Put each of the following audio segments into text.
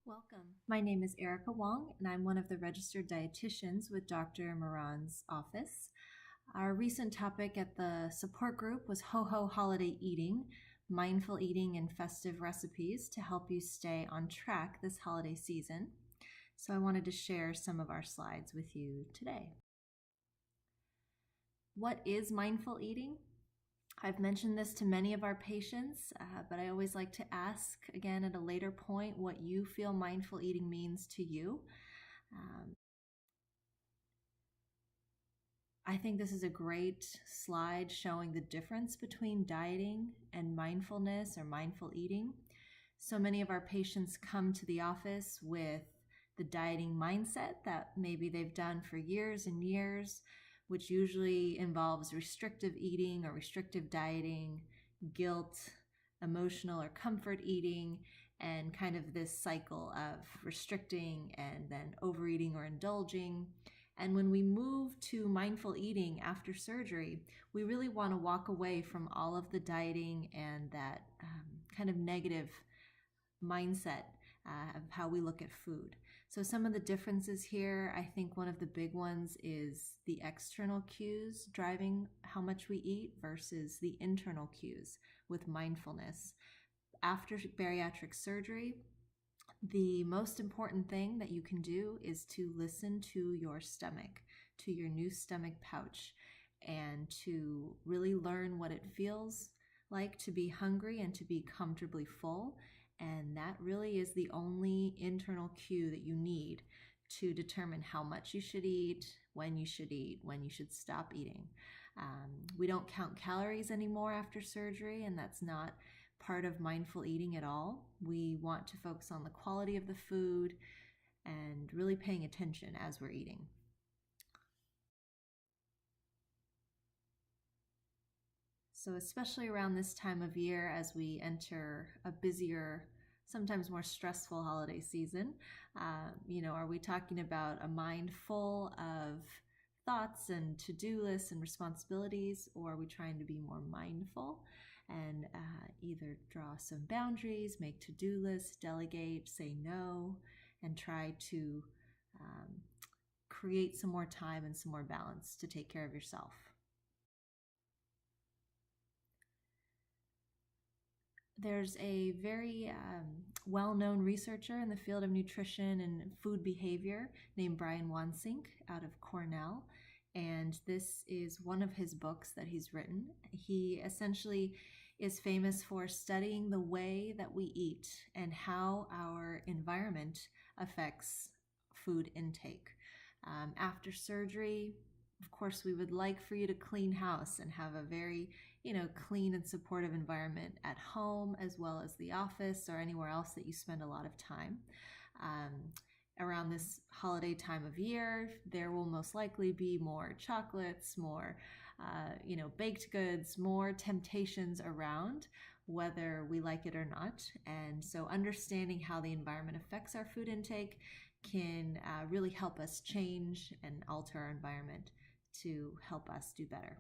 Welcome. My name is Erika Wong, and I'm one of the registered dietitians with Dr. Moran's office. Our recent topic at the support group was Ho-Ho Holiday Eating, mindful eating and festive recipes to help you stay on track this holiday season. So I wanted to share some of our slides with you today. What is mindful eating? I've mentioned this to many of our patients, but I always like to ask again at a later point what you feel mindful eating means to you. I think this is a great slide showing the difference between dieting and mindfulness or mindful eating. So many of our patients come to the office with the dieting mindset that maybe they've done for years and years, which usually involves restrictive eating or restrictive dieting, guilt, emotional or comfort eating, and kind of this cycle of restricting and then overeating or indulging. And when we move to mindful eating after surgery, we really want to walk away from all of the dieting and that kind of negative mindset of how we look at food. So some of the differences here, I think one of the big ones is the external cues driving how much we eat versus the internal cues with mindfulness. After bariatric surgery, the most important thing that you can do is to listen to your stomach, to your new stomach pouch, and to really learn what it feels like to be hungry and to be comfortably full. And that really is the only internal cue that you need to determine how much you should eat, when you should stop eating. We don't count calories anymore after surgery, and that's not part of mindful eating at all. We want to focus on the quality of the food and really paying attention as we're eating. So especially around this time of year as we enter a busier, sometimes more stressful holiday season, are we talking about a mind full of thoughts and to-do lists and responsibilities, or are we trying to be more mindful and either draw some boundaries, make to-do lists, delegate, say no, and try to create some more time and some more balance to take care of yourself? There's a very well-known researcher in the field of nutrition and food behavior named Brian Wansink out of Cornell, and this is one of his books that he's written. He essentially is famous for studying the way that we eat and how our environment affects food intake. After surgery, of course, we would like for you to clean house and have a very clean and supportive environment at home as well as the office or anywhere else that you spend a lot of time. Around this holiday time of year, there will most likely be more chocolates, more baked goods, more temptations around, whether we like it or not. And so understanding how the environment affects our food intake can really help us change and alter our environment to help us do better.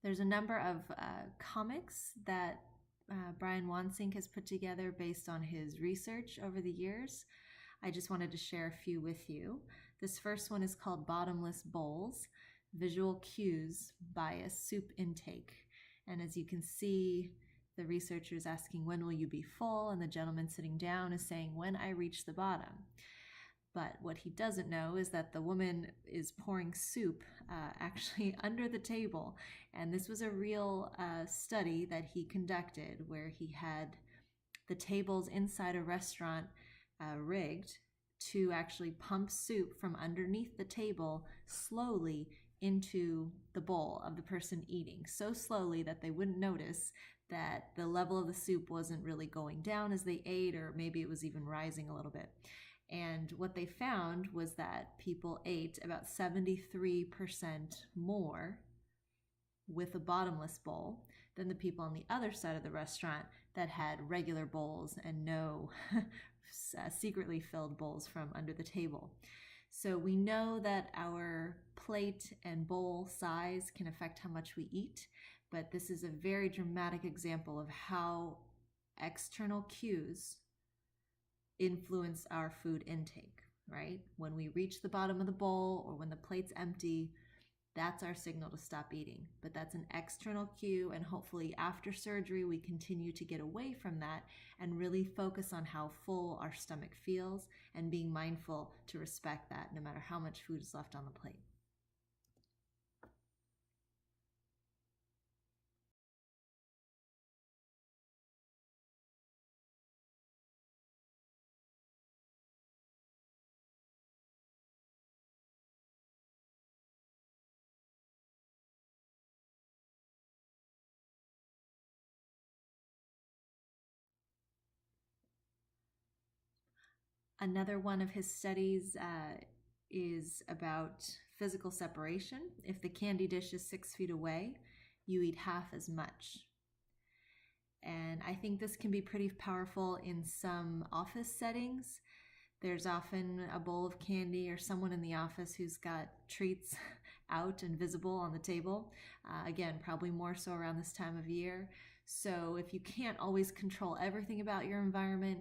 There's a number of comics that Brian Wansink has put together based on his research over the years. I just wanted to share a few with you. This first one is called Bottomless Bowls, Visual Cues Bias Soup Intake. And as you can see, the researcher is asking, when will you be full? And the gentleman sitting down is saying, when I reach the bottom. But what he doesn't know is that the woman is pouring soup actually under the table. And this was a real study that he conducted where he had the tables inside a restaurant rigged to actually pump soup from underneath the table slowly into the bowl of the person eating, so slowly that they wouldn't notice that the level of the soup wasn't really going down as they ate, or maybe it was even rising a little bit. And what they found was that people ate about 73% more with a bottomless bowl than the people on the other side of the restaurant that had regular bowls and no secretly filled bowls from under the table. So we know that our plate and bowl size can affect how much we eat, but this is a very dramatic example of how external cues influence our food intake, right? When we reach the bottom of the bowl or when the plate's empty, that's our signal to stop eating. But that's an external cue, and hopefully after surgery we continue to get away from that and really focus on how full our stomach feels and being mindful to respect that no matter how much food is left on the plate. Another one of his studies is about physical separation. If the candy dish is 6 feet away, you eat half as much. And I think this can be pretty powerful in some office settings. There's often a bowl of candy or someone in the office who's got treats out and visible on the table. Again, probably more so around this time of year. So if you can't always control everything about your environment,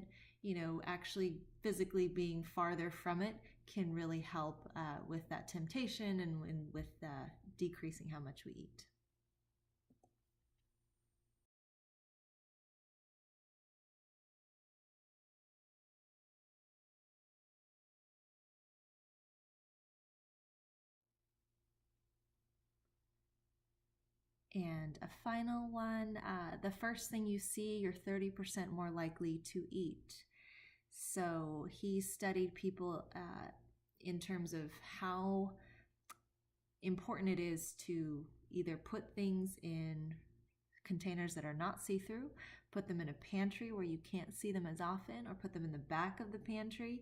actually physically being farther from it can really help with that temptation and with decreasing how much we eat. And a final one, the first thing you see, you're 30% more likely to eat. So he studied people in terms of how important it is to either put things in containers that are not see-through, put them in a pantry where you can't see them as often, or put them in the back of the pantry.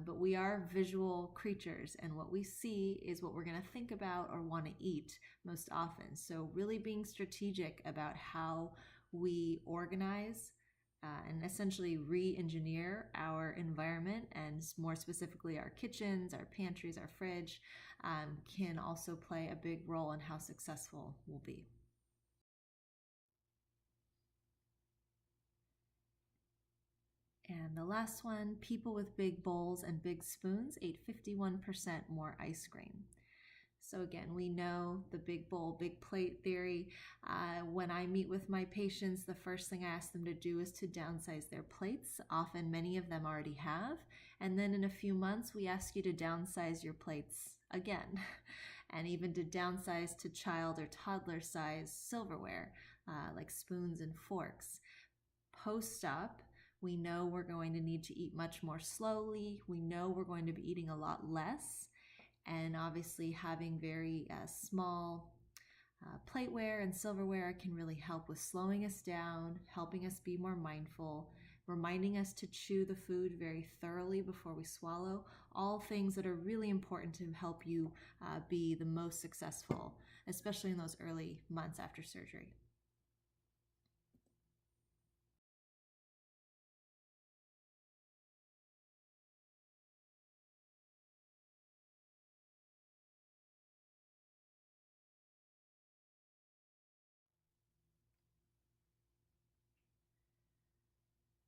But we are visual creatures, and what we see is what we're going to think about or want to eat most often. So really being strategic about how we organize and essentially re-engineer our environment, and more specifically our kitchens, our pantries, our fridge, can also play a big role in how successful we'll be. And the last one, people with big bowls and big spoons ate 51% more ice cream. So again, we know the big bowl, big plate theory. When I meet with my patients, the first thing I ask them to do is to downsize their plates. Often many of them already have. And then in a few months, we ask you to downsize your plates again. And even to downsize to child or toddler size silverware, like spoons and forks. Post-op, we know we're going to need to eat much more slowly. We know we're going to be eating a lot less. And obviously having very small plateware and silverware can really help with slowing us down, helping us be more mindful, reminding us to chew the food very thoroughly before we swallow. All things that are really important to help you be the most successful, especially in those early months after surgery.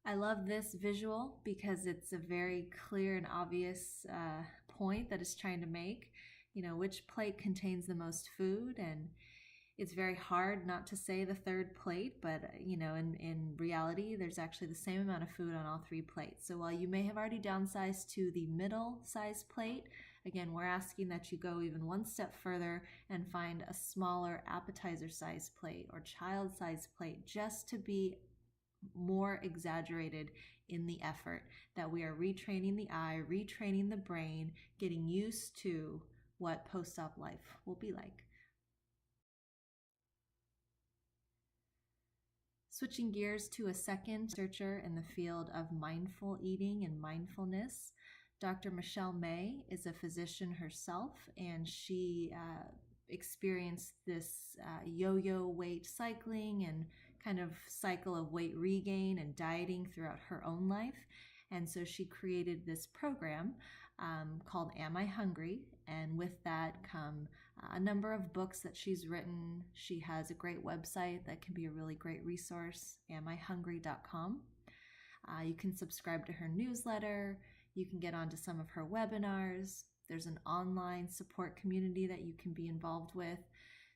I love this visual because it's a very clear and obvious point that it's trying to make. Which plate contains the most food, and it's very hard not to say the third plate, but in reality, there's actually the same amount of food on all 3 plates. So while you may have already downsized to the middle size plate, again, we're asking that you go even one step further and find a smaller appetizer size plate or child size plate, just to be more exaggerated in the effort, that we are retraining the eye, retraining the brain, getting used to what post-op life will be like. Switching gears to a second researcher in the field of mindful eating and mindfulness, Dr. Michelle May is a physician herself, and she experienced this yo-yo weight cycling and kind of cycle of weight regain and dieting throughout her own life. And so she created this program called Am I Hungry? And with that come a number of books that she's written. She has a great website that can be a really great resource, amihungry.com. You can subscribe to her newsletter. You can get onto some of her webinars. There's an online support community that you can be involved with.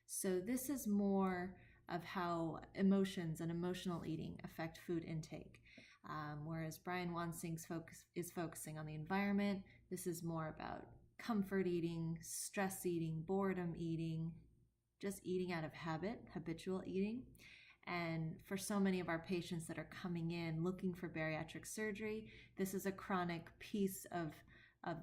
So this is more of how emotions and emotional eating affect food intake. Whereas Brian Wansing's is focusing on the environment, this is more about comfort eating, stress eating, boredom eating, just eating out of habit, habitual eating. And for so many of our patients that are coming in looking for bariatric surgery, this is a chronic piece of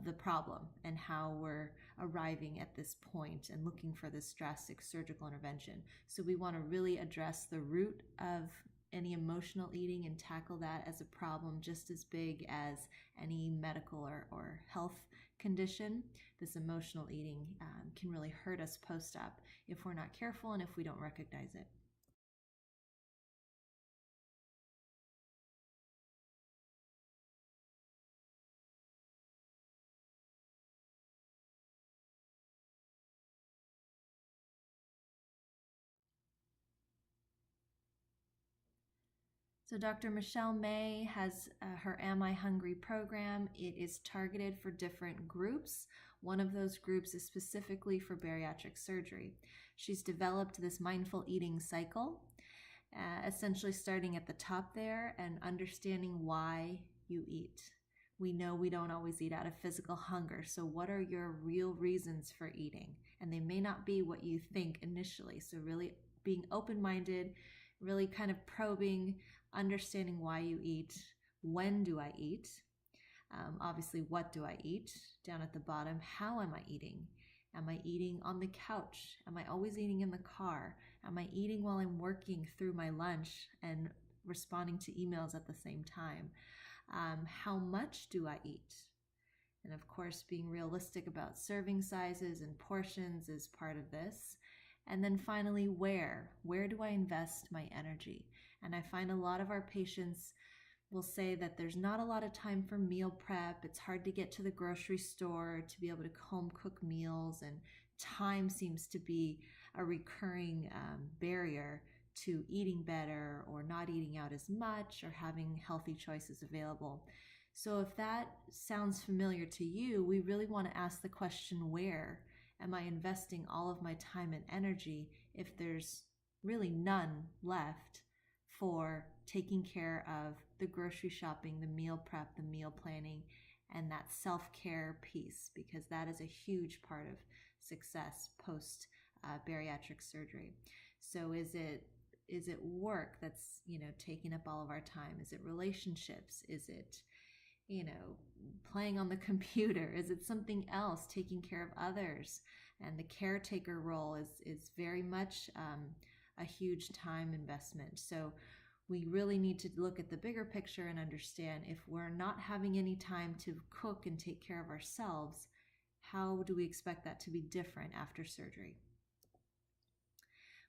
the problem and how we're arriving at this point and looking for this drastic surgical intervention. So we want to really address the root of any emotional eating and tackle that as a problem just as big as any medical or health condition. This emotional eating can really hurt us post-op if we're not careful and if we don't recognize it. So Dr. Michelle May has her Am I Hungry program. It is targeted for different groups. One of those groups is specifically for bariatric surgery. She's developed this mindful eating cycle, essentially starting at the top there and understanding why you eat. We know we don't always eat out of physical hunger, so what are your real reasons for eating? And they may not be what you think initially, so really being open-minded, really kind of probing, understanding why you eat, when do I eat, obviously what do I eat, down at the bottom, how am I eating? Am I eating on the couch? Am I always eating in the car? Am I eating while I'm working through my lunch and responding to emails at the same time? How much do I eat? And of course, being realistic about serving sizes and portions is part of this. And then finally, where do I invest my energy? And I find a lot of our patients will say that there's not a lot of time for meal prep. It's hard to get to the grocery store to be able to home cook meals, and time seems to be a recurring barrier to eating better or not eating out as much or having healthy choices available. So if that sounds familiar to you, we really want to ask the question, where am I investing all of my time and energy if there's really none left for taking care of the grocery shopping, the meal prep, the meal planning, and that self-care piece, because that is a huge part of success post bariatric surgery. So is it work that's taking up all of our time? Is it relationships? Is it playing on the computer? Is it something else, taking care of others? And the caretaker role is very much a huge time investment. So we really need to look at the bigger picture and understand, if we're not having any time to cook and take care of ourselves, how do we expect that to be different after surgery?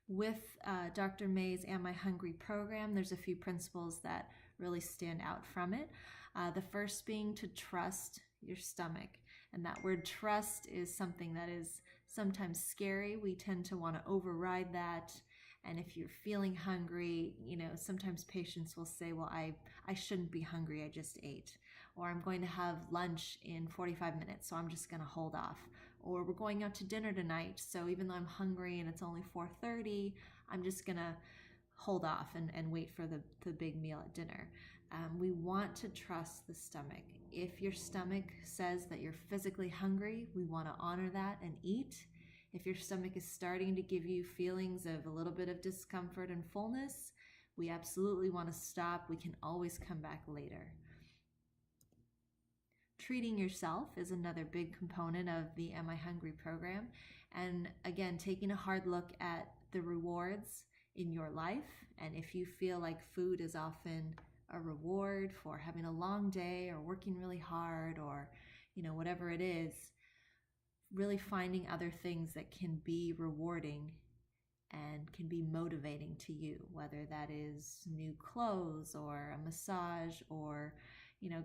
With Dr. May's Am I Hungry program, there's a few principles that really stand out from it. The first being to trust your stomach. And that word trust is something that is sometimes scary. We tend to want to override that. And if you're feeling hungry, sometimes patients will say, well, I shouldn't be hungry, I just ate. Or I'm going to have lunch in 45 minutes, so I'm just going to hold off. Or we're going out to dinner tonight, so even though I'm hungry and it's only 4:30, I'm just going to hold off and wait for the big meal at dinner. We want to trust the stomach. If your stomach says that you're physically hungry, we want to honor that and eat. If your stomach is starting to give you feelings of a little bit of discomfort and fullness, we absolutely want to stop. We can always come back later. Treating yourself is another big component of the Am I Hungry program. And again, taking a hard look at the rewards in your life. And if you feel like food is often a reward for having a long day or working really hard or, whatever it is, really finding other things that can be rewarding and can be motivating to you, whether that is new clothes or a massage or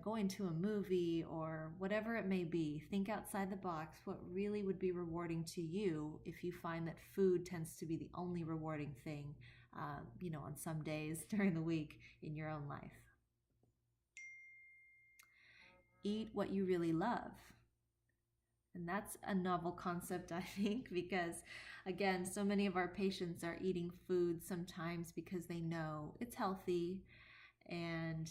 going to a movie or whatever it may be. Think outside the box. What really would be rewarding to you if you find that food tends to be the only rewarding thing, on some days during the week in your own life. Eat what you really love. And that's a novel concept, I think, because again, so many of our patients are eating food sometimes because they know it's healthy, and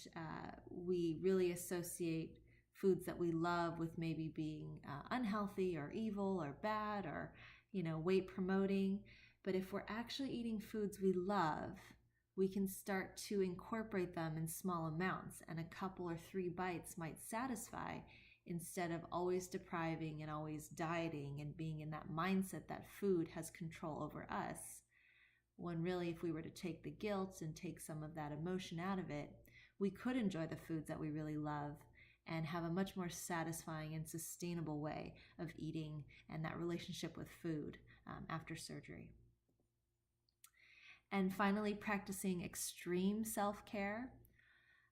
we really associate foods that we love with maybe being unhealthy or evil or bad or, weight promoting. But if we're actually eating foods we love, we can start to incorporate them in small amounts, and a couple or 3 bites might satisfy, instead of always depriving and always dieting and being in that mindset that food has control over us. When really, if we were to take the guilt and take some of that emotion out of it, we could enjoy the foods that we really love and have a much more satisfying and sustainable way of eating and that relationship with food after surgery. And finally, practicing extreme self-care.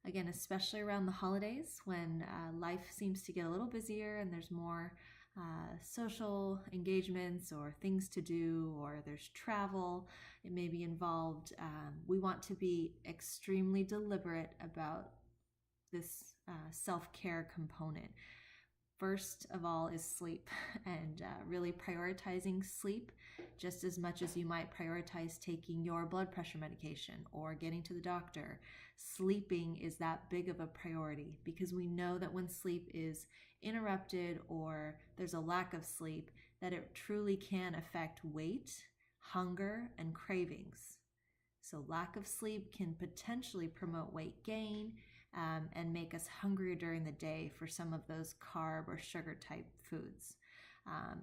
Again, especially around the holidays when life seems to get a little busier and there's more social engagements or things to do, or there's travel, it may be involved. We want to be extremely deliberate about this self-care component. First of all is sleep, and really prioritizing sleep just as much as you might prioritize taking your blood pressure medication or getting to the doctor. Sleeping is that big of a priority, because we know that when sleep is interrupted or there's a lack of sleep, that it truly can affect weight, hunger, and cravings. So lack of sleep can potentially promote weight gain, and make us hungrier during the day for some of those carb or sugar type foods.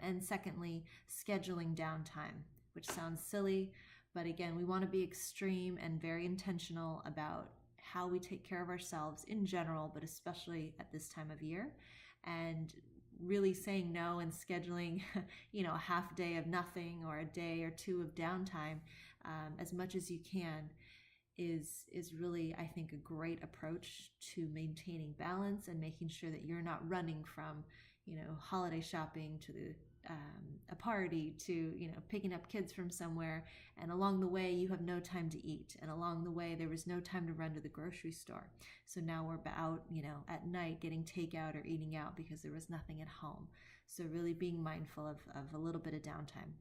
And secondly, scheduling downtime, which sounds silly, but again, we want to be extreme and very intentional about how we take care of ourselves in general, but especially at this time of year, and really saying no and scheduling, a half day of nothing or a day or 2 of downtime as much as you can is really, I think, a great approach to maintaining balance and making sure that you're not running from, holiday shopping to a party to, picking up kids from somewhere, and along the way you have no time to eat, and along the way there was no time to run to the grocery store. So now we're out, at night getting takeout or eating out because there was nothing at home. So really being mindful of a little bit of downtime.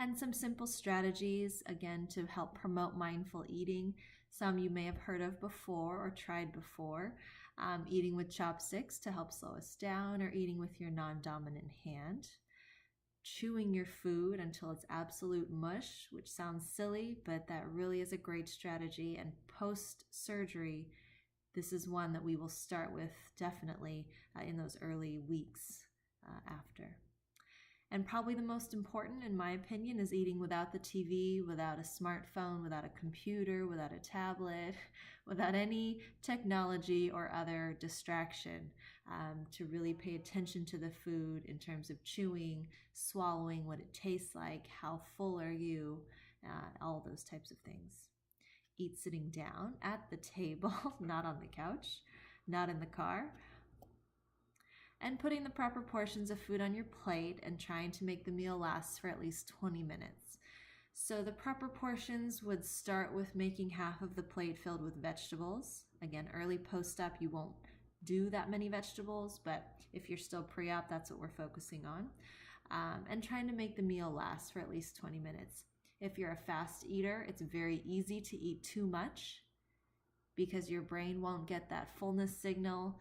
And some simple strategies, again, to help promote mindful eating. Some you may have heard of before or tried before. Eating with chopsticks to help slow us down, or eating with your non-dominant hand. Chewing your food until it's absolute mush, which sounds silly, but that really is a great strategy. And post-surgery, this is one that we will start with definitely in those early weeks after. And probably the most important, in my opinion, is eating without the TV, without a smartphone, without a computer, without a tablet, without any technology or other distraction, to really pay attention to the food in terms of chewing, swallowing, what it tastes like, how full are you, all those types of things. Eat sitting down at the table, not on the couch, not in the car. And putting the proper portions of food on your plate and trying to make the meal last for at least 20 minutes. So the proper portions would start with making half of the plate filled with vegetables. Again, early post-op, you won't do that many vegetables, but if you're still pre-op, that's what we're focusing on. And trying to make the meal last for at least 20 minutes. If you're a fast eater, it's very easy to eat too much because your brain won't get that fullness signal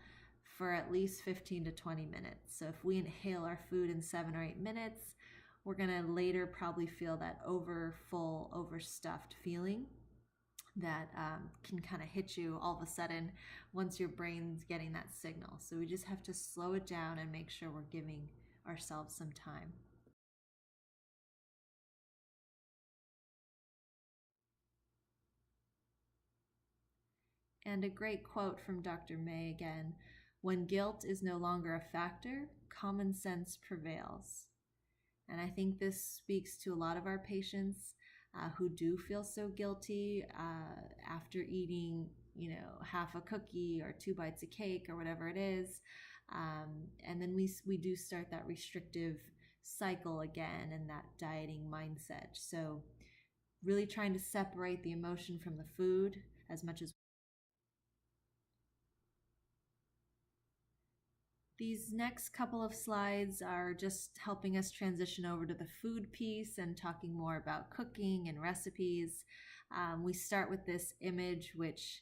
for at least 15 to 20 minutes. So if we inhale our food in 7 or 8 minutes, we're going to later probably feel that overfull, overstuffed feeling that can kind of hit you all of a sudden once your brain's getting that signal. So we just have to slow it down and make sure we're giving ourselves some time. And a great quote from Dr. May again: when guilt is no longer a factor, common sense prevails. And I think this speaks to a lot of our patients who do feel so guilty after eating, half a cookie or 2 bites of cake or whatever it is. And then we do start that restrictive cycle again and that dieting mindset. So really trying to separate the emotion from the food as much as these next couple of slides are just helping us transition over to the food piece and talking more about cooking and recipes. We start with this image, which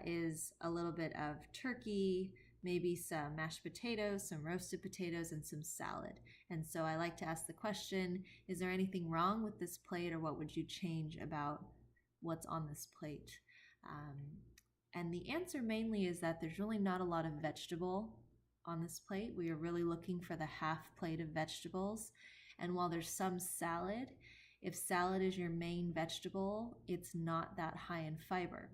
is a little bit of turkey, maybe some mashed potatoes, some roasted potatoes, and some salad. And so I like to ask the question, is there anything wrong with this plate, or what would you change about what's on this plate? And the answer mainly is that there's really not a lot of vegetable on this plate. We are really looking for the half plate of vegetables. And while there's some salad, if salad is your main vegetable, it's not that high in fiber,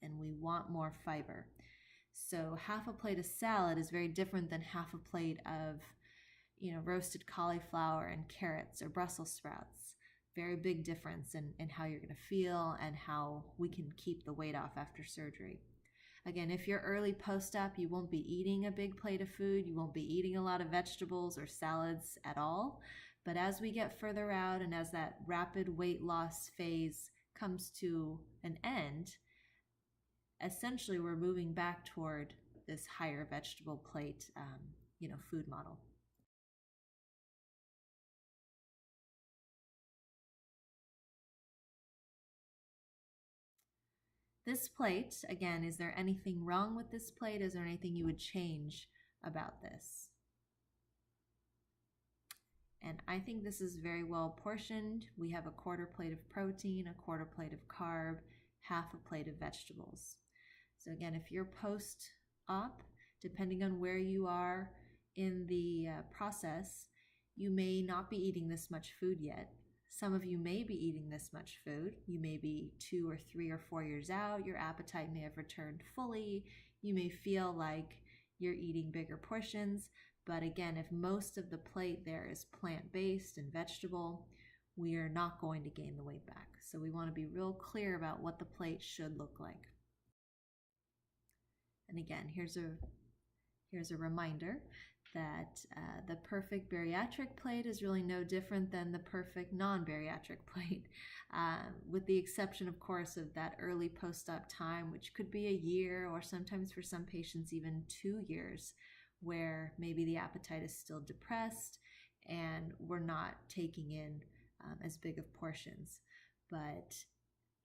and we want more fiber. So half a plate of salad is very different than half a plate of, roasted cauliflower and carrots or Brussels sprouts. Very big difference in how you're going to feel and how we can keep the weight off after surgery. Again, if you're early post-op, you won't be eating a big plate of food. You won't be eating a lot of vegetables or salads at all. But as we get further out and as that rapid weight loss phase comes to an end, essentially we're moving back toward this higher vegetable plate, food model. This plate, again, is there anything wrong with this plate? Is there anything you would change about this? And I think this is very well portioned. We have a quarter plate of protein, a quarter plate of carb, half a plate of vegetables. So again, if you're post-op, depending on where you are in the process, you may not be eating this much food yet. Some of you may be eating this much food. You may be 2 or 3 or 4 years out. Your appetite may have returned fully. You may feel like you're eating bigger portions. But again, if most of the plate there is plant-based and vegetable, we are not going to gain the weight back. So we want to be real clear about what the plate should look like. And again, here's a reminder that the perfect bariatric plate is really no different than the perfect non-bariatric plate, with the exception, of course, of that early post-op time, which could be a year or sometimes for some patients even 2 years, where maybe the appetite is still depressed and we're not taking in as big of portions. But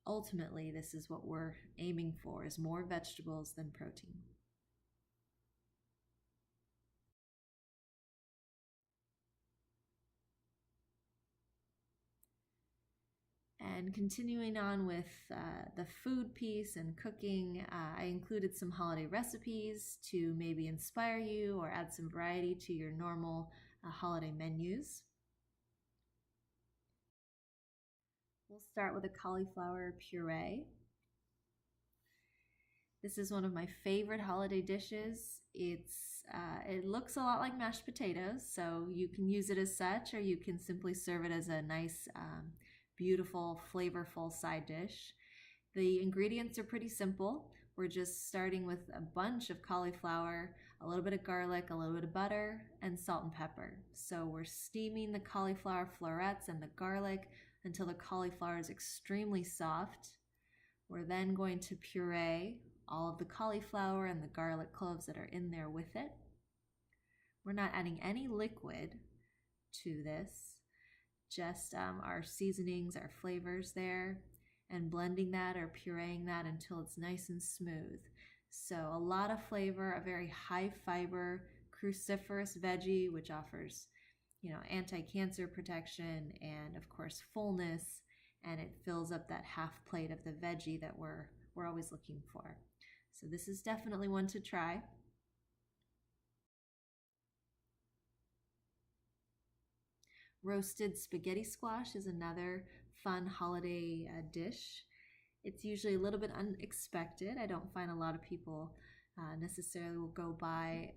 ultimately, this is what we're aiming for, is more vegetables than protein. And continuing on with the food piece and cooking, I included some holiday recipes to maybe inspire you or add some variety to your normal holiday menus. We'll start with a cauliflower puree. This is one of my favorite holiday dishes. It looks a lot like mashed potatoes, so you can use it as such, or you can simply serve it as a nice, beautiful, flavorful side dish. The ingredients are pretty simple. We're just starting with a bunch of cauliflower, a little bit of garlic, a little bit of butter, and salt and pepper. So we're steaming the cauliflower florets and the garlic until the cauliflower is extremely soft. We're then going to puree all of the cauliflower and the garlic cloves that are in there with it. We're not adding any liquid to this, just our seasonings, our flavors there, and blending that or pureeing that until it's nice and smooth. So a lot of flavor, a very high fiber, cruciferous veggie, which offers, anti-cancer protection and of course fullness, and it fills up that half plate of the veggie that we're always looking for. So this is definitely one to try. Roasted spaghetti squash is another fun holiday dish. It's usually a little bit unexpected. I don't find a lot of people necessarily will go buy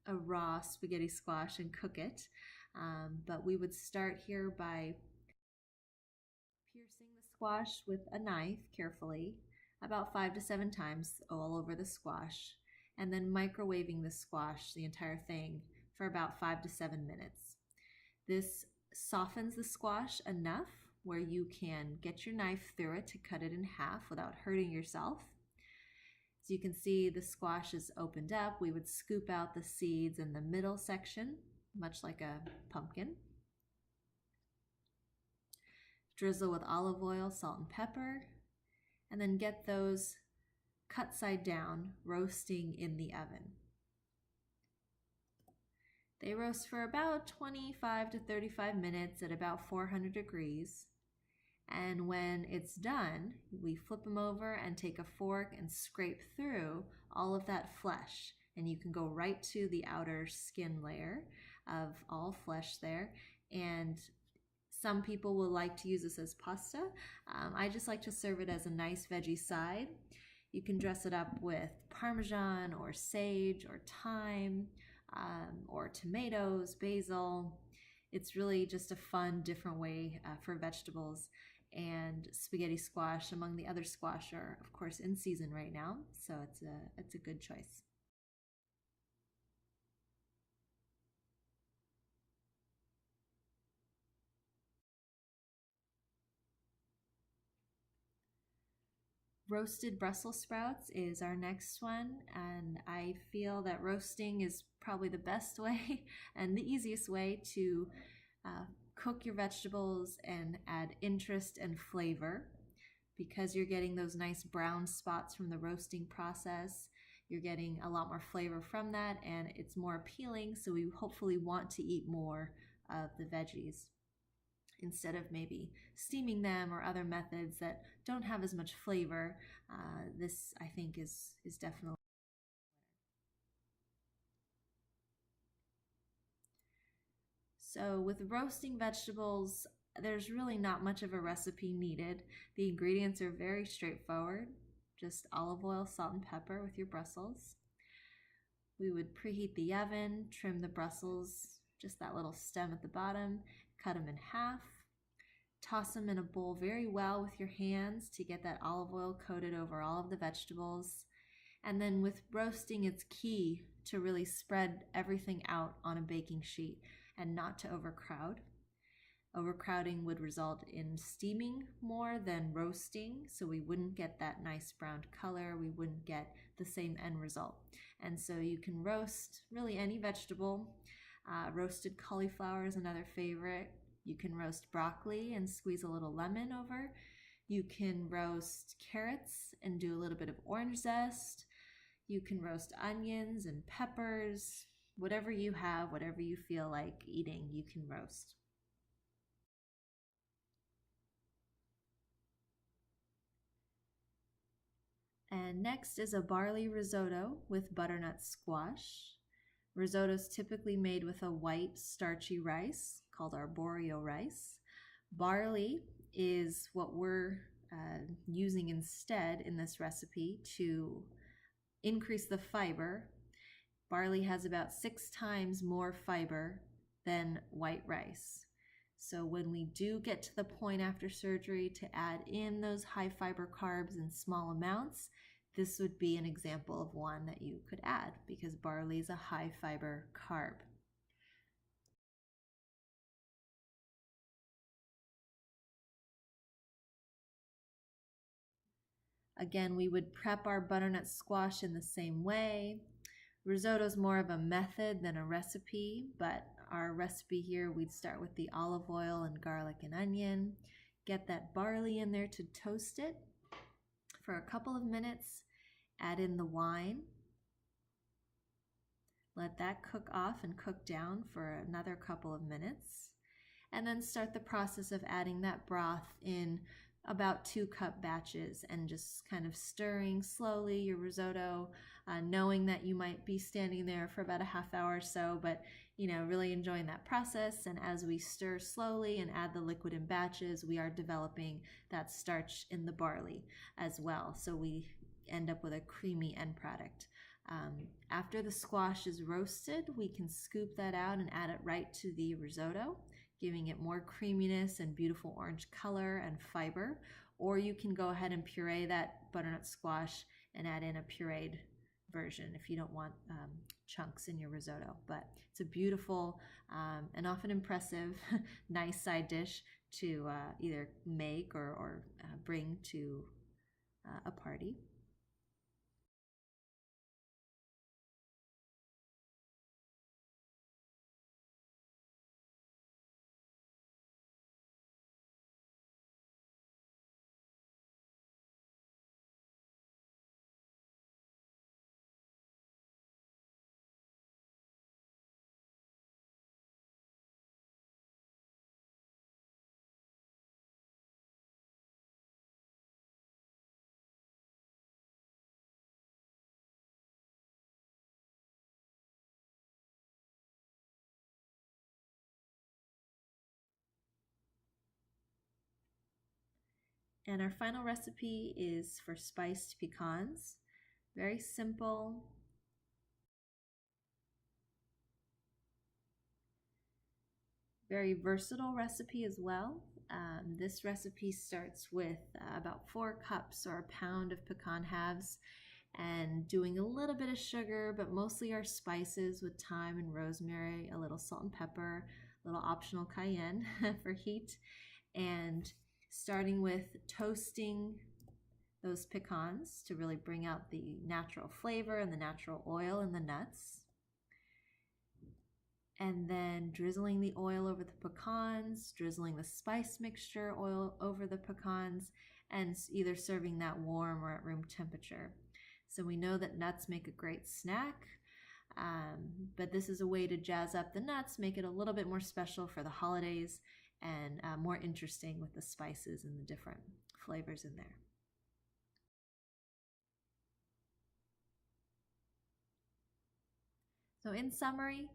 a raw spaghetti squash and cook it. But we would start here by piercing the squash with a knife carefully, about 5 to 7 times all over the squash, and then microwaving the squash, the entire thing, for about 5 to 7 minutes. This softens the squash enough where you can get your knife through it to cut it in half without hurting yourself. As you can see, the squash is opened up. We would scoop out the seeds in the middle section, much like a pumpkin. Drizzle with olive oil, salt, and pepper, and then get those cut side down, roasting in the oven. They roast for about 25 to 35 minutes at about 400 degrees. And when it's done, we flip them over and take a fork and scrape through all of that flesh. And you can go right to the outer skin layer of all flesh there. And some people will like to use this as pasta. I just like to serve it as a nice veggie side. You can dress it up with Parmesan or sage or thyme or tomatoes, basil. It's really just a fun, different way for vegetables. And spaghetti squash, among the other squash, are of course in season right now, so it's a good choice. Roasted Brussels sprouts is our next one, and I feel that roasting is probably the best way and the easiest way to cook your vegetables and add interest and flavor. Because you're getting those nice brown spots from the roasting process, you're getting a lot more flavor from that, and it's more appealing, so we hopefully want to eat more of the veggies instead of maybe steaming them or other methods that don't have as much flavor. This, I think, is definitely. So with roasting vegetables, there's really not much of a recipe needed. The ingredients are very straightforward, just olive oil, salt, and pepper with your Brussels. We would preheat the oven, trim the Brussels, just that little stem at the bottom, cut them in half, toss them in a bowl very well with your hands to get that olive oil coated over all of the vegetables. And then with roasting, it's key to really spread everything out on a baking sheet and not to overcrowd. Overcrowding would result in steaming more than roasting, so we wouldn't get that nice brown color, we wouldn't get the same end result. And so you can roast really any vegetable. Roasted cauliflower is another favorite. You can roast broccoli and squeeze a little lemon over. You can roast carrots and do a little bit of orange zest. You can roast onions and peppers. Whatever you have, whatever you feel like eating, you can roast. And next is a barley risotto with butternut squash. Risotto is typically made with a white starchy rice called arborio rice. Barley is what we're using instead in this recipe to increase the fiber. Barley has about 6 times more fiber than white rice. So when we do get to the point after surgery to add in those high fiber carbs in small amounts, this would be an example of one that you could add because barley is a high fiber carb. Again, we would prep our butternut squash in the same way. Risotto is more of a method than a recipe, but our recipe here, we'd start with the olive oil and garlic and onion, get that barley in there to toast it for a couple of minutes, Add in the wine. Let that cook off and cook down for another couple of minutes. And then start the process of adding that broth in about 2-cup batches and just kind of stirring slowly your risotto, knowing that you might be standing there for about a half hour or so, but really enjoying that process. And as we stir slowly and add the liquid in batches, we are developing that starch in the barley as well. So we end up with a creamy end product. After the squash is roasted, we can scoop that out and add it right to the risotto, giving it more creaminess and beautiful orange color and fiber. Or you can go ahead and puree that butternut squash and add in a pureed version if you don't want chunks in your risotto. But it's a beautiful and often impressive, nice side dish to either make or bring to a party. And our final recipe is for spiced pecans. Very simple. Very versatile recipe as well. This recipe starts with about 4 cups or a pound of pecan halves and doing a little bit of sugar, but mostly our spices with thyme and rosemary, a little salt and pepper, a little optional cayenne for heat, and starting with toasting those pecans to really bring out the natural flavor and the natural oil in the nuts. And then drizzling the oil over the pecans, drizzling the spice mixture oil over the pecans, and either serving that warm or at room temperature. So we know that nuts make a great snack, but this is a way to jazz up the nuts, make it a little bit more special for the holidays and more interesting with the spices and the different flavors in there. So in summary,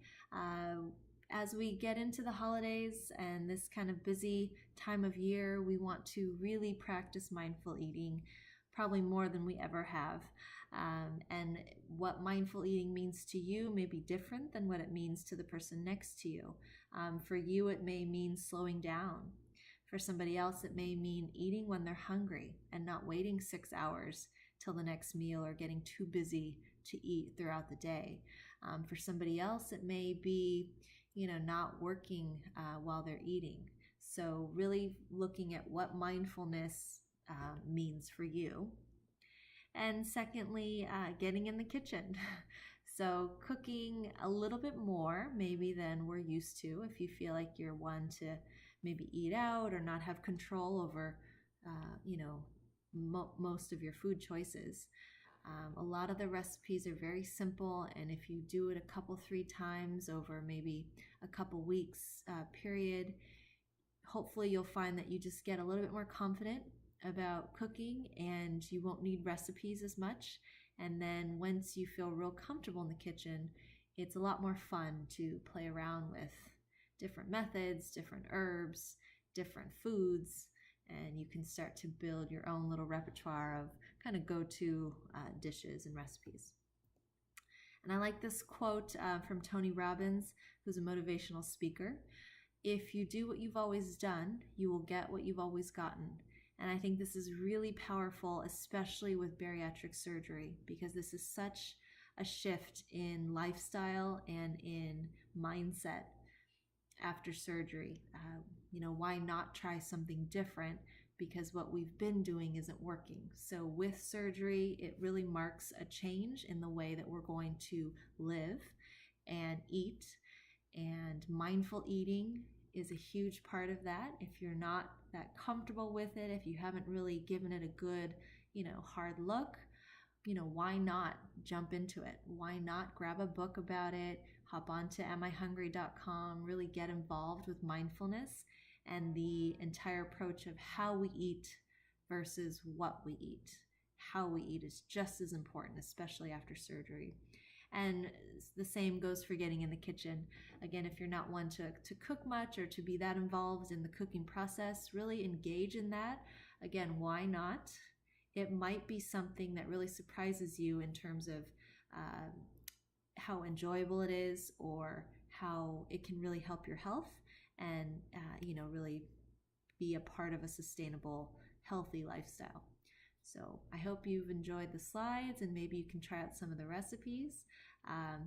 as we get into the holidays and this kind of busy time of year, we want to really practice mindful eating, probably more than we ever have. And what mindful eating means to you may be different than what it means to the person next to you. For you, it may mean slowing down. For somebody else, it may mean eating when they're hungry and not waiting 6 hours till the next meal or getting too busy to eat throughout the day. For somebody else, it may be, not working while they're eating. So really looking at what mindfulness means for you. And secondly, getting in the kitchen. So cooking a little bit more maybe than we're used to if you feel like you're one to maybe eat out or not have control over, most of your food choices. A lot of the recipes are very simple, and if you do it a couple, 3 times over maybe a couple weeks period, hopefully you'll find that you just get a little bit more confident about cooking and you won't need recipes as much. And then once you feel real comfortable in the kitchen, it's a lot more fun to play around with different methods, different herbs, different foods, and you can start to build your own little repertoire of kind of go-to dishes and recipes. And I like this quote from Tony Robbins, who's a motivational speaker. If you do what you've always done, you will get what you've always gotten. And I think this is really powerful, especially with bariatric surgery, because this is such a shift in lifestyle and in mindset after surgery. Why not try something different? Because what we've been doing isn't working. So with surgery, it really marks a change in the way that we're going to live and eat. And mindful eating is a huge part of that. If you're not that comfortable with it, if you haven't really given it a good, hard look, why not jump into it? Why not grab a book about it, hop onto amihungry.com, really get involved with mindfulness and the entire approach of how we eat versus what we eat. How we eat is just as important, especially after surgery. And the same goes for getting in the kitchen. Again, if you're not one to cook much or to be that involved in the cooking process, really engage in that. Again, why not? It might be something that really surprises you in terms of how enjoyable it is, or how it can really help your health and really be a part of a sustainable, healthy lifestyle. So I hope you've enjoyed the slides and maybe you can try out some of the recipes.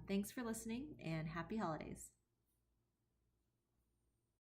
Thanks for listening and happy holidays.